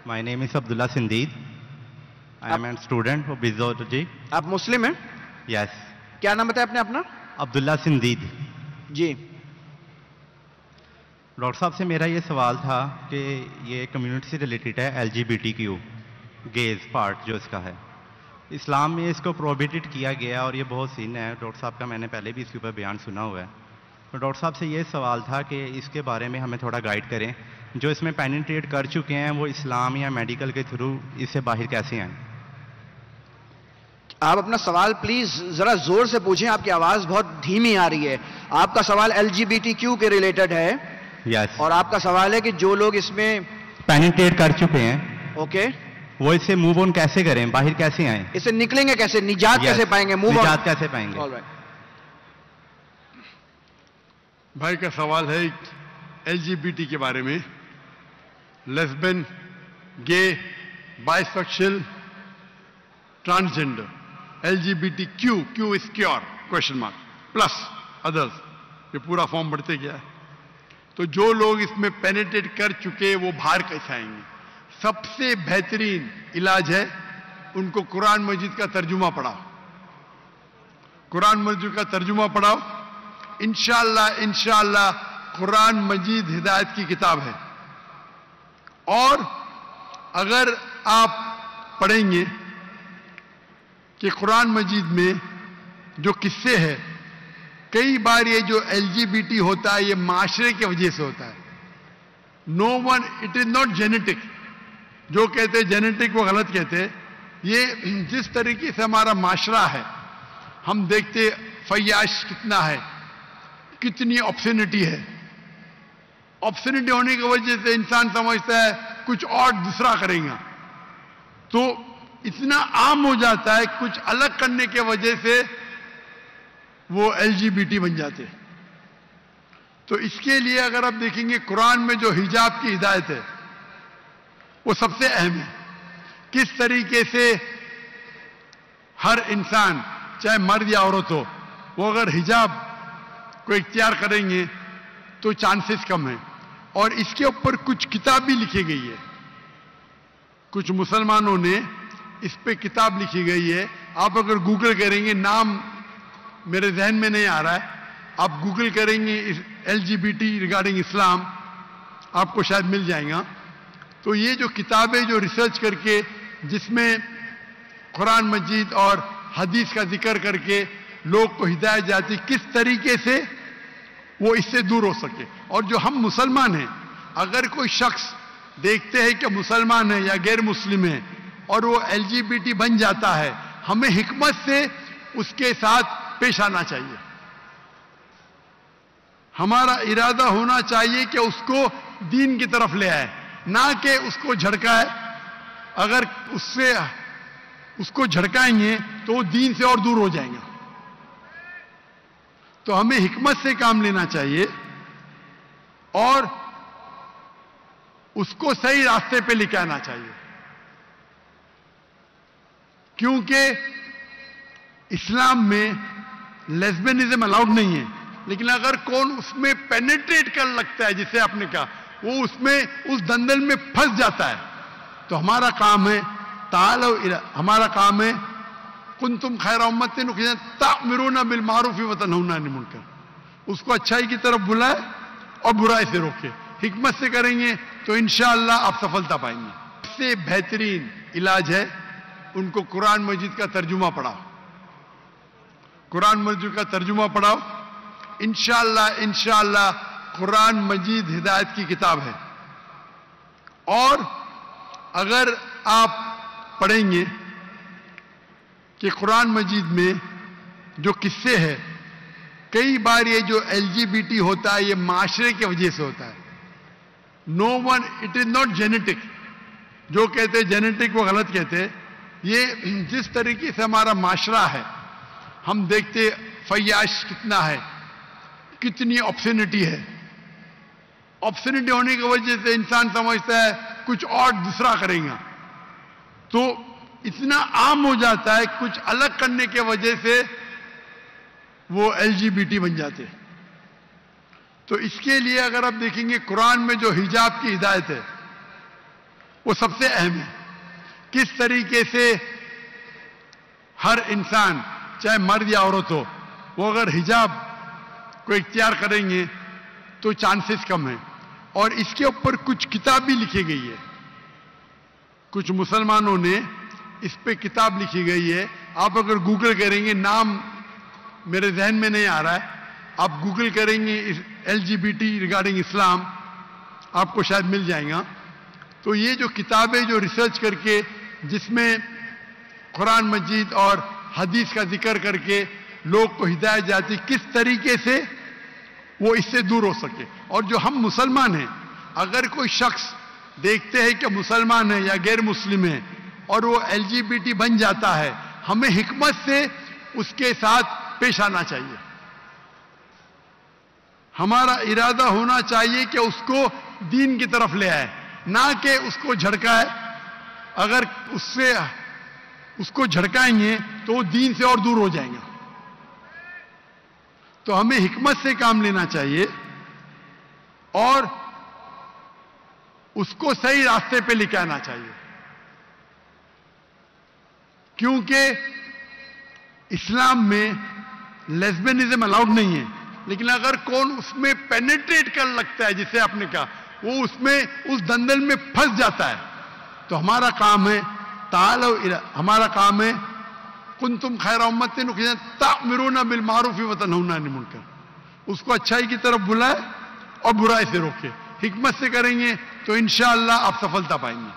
My name is Abdullah Sindeed. I am a student of Physiology. آپ مسلم ہیں؟ Yes. کیا نام بتایا آپ نے اپنا؟ Abdullah Sindeed. جی ڈاکٹر صاحب سے میرا یہ سوال تھا کہ یہ کمیونٹی سے ریلیٹڈ ہے LGBTQ گیز پارٹ جو اس کا ہے. اسلام میں اس کو پروہیبٹڈ کیا گیا اور یہ بہت سین ہے. ڈاکٹر صاحب کا میں نے پہلے بھی اس کے اوپر بیان سنا ہوا ہے. تو ڈاکٹر صاحب سے یہ سوال تھا کہ اس کے بارے میں ہمیں تھوڑا گائیڈ کریں. جو اس میں پینیٹریٹ کر چکے ہیں وہ اسلام یا میڈیکل کے تھرو اس سے باہر کیسے آئیں؟ آپ اپنا سوال پلیز ذرا زور سے پوچھیں، آپ کی آواز بہت دھیمی آ رہی ہے. آپ کا سوال LGBTQ کے ریلیٹڈ ہے یس. اور آپ کا سوال ہے کہ جو لوگ اس میں پینیٹریٹ کر چکے ہیں اوکے وہ اس سے موو آن کیسے کریں، باہر کیسے آئیں؟ اس سے نکلیں گے کیسے، نجات کیسے پائیں گے، موو نجات کیسے پائیں گے؟ بھائی کا سوال ہے LGBT کے بارے میں. Lesbian, gay, bisexual, transgender. LGBTQ Q is cure question mark plus others, یہ پورا فارم بڑھتے گیا ہے. تو جو لوگ اس میں پینیٹریٹ کر چکے وہ باہر کیسے آئیں گے؟ سب سے بہترین علاج ہے ان کو قرآن مجید کا ترجمہ پڑھاؤ. قرآن مجید کا ترجمہ پڑھاؤ. انشاءاللہ قرآن مجید ہدایت کی کتاب ہے. اور اگر آپ پڑھیں گے کہ قرآن مجید میں جو قصے ہیں، کئی بار یہ جو LGBT ہوتا ہے یہ معاشرے کی وجہ سے ہوتا ہے. No one it is not genetic. جو کہتے جینیٹک وہ غلط کہتے. یہ جس طریقے سے ہمارا معاشرہ ہے، ہم دیکھتے فیاش کتنا ہے، کتنی آپشنٹی ہے. آپشنٹی ہونے کی وجہ سے انسان سمجھتا ہے کچھ اور دوسرا کریں گا، تو اتنا عام ہو جاتا ہے کچھ الگ کرنے کی وجہ سے وہ LGBT بن جاتے. تو اس کے لیے اگر آپ دیکھیں گے قرآن میں جو حجاب کی ہدایت ہے وہ سب سے اہم ہے. کس طریقے سے ہر انسان چاہے مرد یا عورت ہو وہ اگر حجاب کو اختیار کریں گے تو چانسز کم ہیں. اور اس کے اوپر کچھ کتاب بھی لکھی گئی ہے. کچھ مسلمانوں نے اس پہ کتاب لکھی گئی ہے. آپ اگر گوگل کریں گے، نام میرے ذہن میں نہیں آ رہا ہے، آپ گوگل کریں گے LGBT ریگارڈنگ اسلام، آپ کو شاید مل جائے گا. تو یہ جو کتابیں جو ریسرچ کر کے جس میں قرآن مجید اور حدیث کا ذکر کر کے لوگ کو ہدایت جاتی کس طریقے سے وہ اس سے دور ہو سکے. اور جو ہم مسلمان ہیں، اگر کوئی شخص دیکھتے ہیں کہ مسلمان ہے یا غیر مسلم ہے اور وہ LGBT بن جاتا ہے، ہمیں حکمت سے اس کے ساتھ پیش آنا چاہیے. ہمارا ارادہ ہونا چاہیے کہ اس کو دین کی طرف لے آئے، نہ کہ اس کو جھڑکائے. اگر اس کو جھڑکائیں گے تو وہ دین سے اور دور ہو جائیں گے. تو ہمیں حکمت سے کام لینا چاہیے اور اس کو صحیح راستے پہ لے کے آنا چاہیے. کیونکہ اسلام میں لیسبینزم الاؤڈ نہیں ہے، لیکن اگر کون اس میں پینیٹریٹ کر لگتا ہے جسے آپ نے کہا، وہ اس میں اس دندل میں پھنس جاتا ہے. تو ہمارا کام ہے ہمارا کام ہے کنتم خیر امت تأمرون بالمعروف وتنہون عن المنکر. اس کو اچھائی کی طرف بلائے اور برائی سے روکے. حکمت سے کریں گے تو انشاءاللہ آپ سفلتا پائیں گے. اس سے بہترین علاج ہے ان کو قرآن مجید کا ترجمہ پڑھاؤ. قرآن مجید کا ترجمہ پڑھاؤ. انشاءاللہ قرآن مجید ہدایت کی کتاب ہے. اور اگر آپ پڑھیں گے کہ قرآن مجید میں جو قصے ہیں، کئی بار یہ جو LGBT ہوتا ہے یہ معاشرے کی وجہ سے ہوتا ہے. No one it is not genetic. جو کہتے جینیٹک وہ غلط کہتے. یہ جس طریقے سے ہمارا معاشرہ ہے، ہم دیکھتے فیاش کتنا ہے، کتنی آپشنٹی ہے. آپشنٹی ہونے کی وجہ سے انسان سمجھتا ہے کچھ اور دوسرا کریں گا، تو اتنا عام ہو جاتا ہے کچھ الگ کرنے کی وجہ سے وہ LGBT بن جاتے. تو اس کے لیے اگر آپ دیکھیں گے قرآن میں جو حجاب کی ہدایت ہے وہ سب سے اہم ہے. کس طریقے سے ہر انسان چاہے مرد یا عورت ہو وہ اگر حجاب کو اختیار کریں گے تو چانسز کم ہیں. اور اس کے اوپر کچھ کتاب بھی لکھی گئی ہے, کچھ مسلمانوں نے اس پہ کتاب لکھی گئی ہے. آپ اگر گوگل کریں گے, نام میرے ذہن میں نہیں آ رہا ہے, آپ گوگل کریں گے LGBT ریگارڈنگ اسلام, آپ کو شاید مل جائے گا. تو یہ جو کتابیں جو ریسرچ کر کے جس میں قرآن مجید اور حدیث کا ذکر کر کے لوگ کو ہدایت جاتی کس طریقے سے وہ اس سے دور ہو سکے. اور جو ہم مسلمان ہیں, اگر کوئی شخص دیکھتے ہیں کہ مسلمان ہے یا غیر مسلم ہے اور وہ LGBT بن جاتا ہے, ہمیں حکمت سے اس کے ساتھ پیش آنا چاہیے. ہمارا ارادہ ہونا چاہیے کہ اس کو دین کی طرف لے آئے, نہ کہ اس کو جھڑکائے. اگر اس کو جھڑکائیں گے تو وہ دین سے اور دور ہو جائیں گے. تو ہمیں حکمت سے کام لینا چاہیے اور اس کو صحیح راستے پہ لے کے آنا چاہیے. کیونکہ اسلام میں لیسبینزم الاؤڈ نہیں ہے, لیکن اگر کون اس میں پینیٹریٹ کر لگتا ہے, جسے آپ نے کہا, وہ اس میں اس دندل میں پھنس جاتا ہے. تو ہمارا کام ہے ہمارا کام ہے کنتم خیر امت تأمرون بالمعروف وتنہون عن المنکر, اس کو اچھائی کی طرف بلائے اور برائی سے روکے. حکمت سے کریں گے تو انشاءاللہ آپ سفلتا پائیں گے.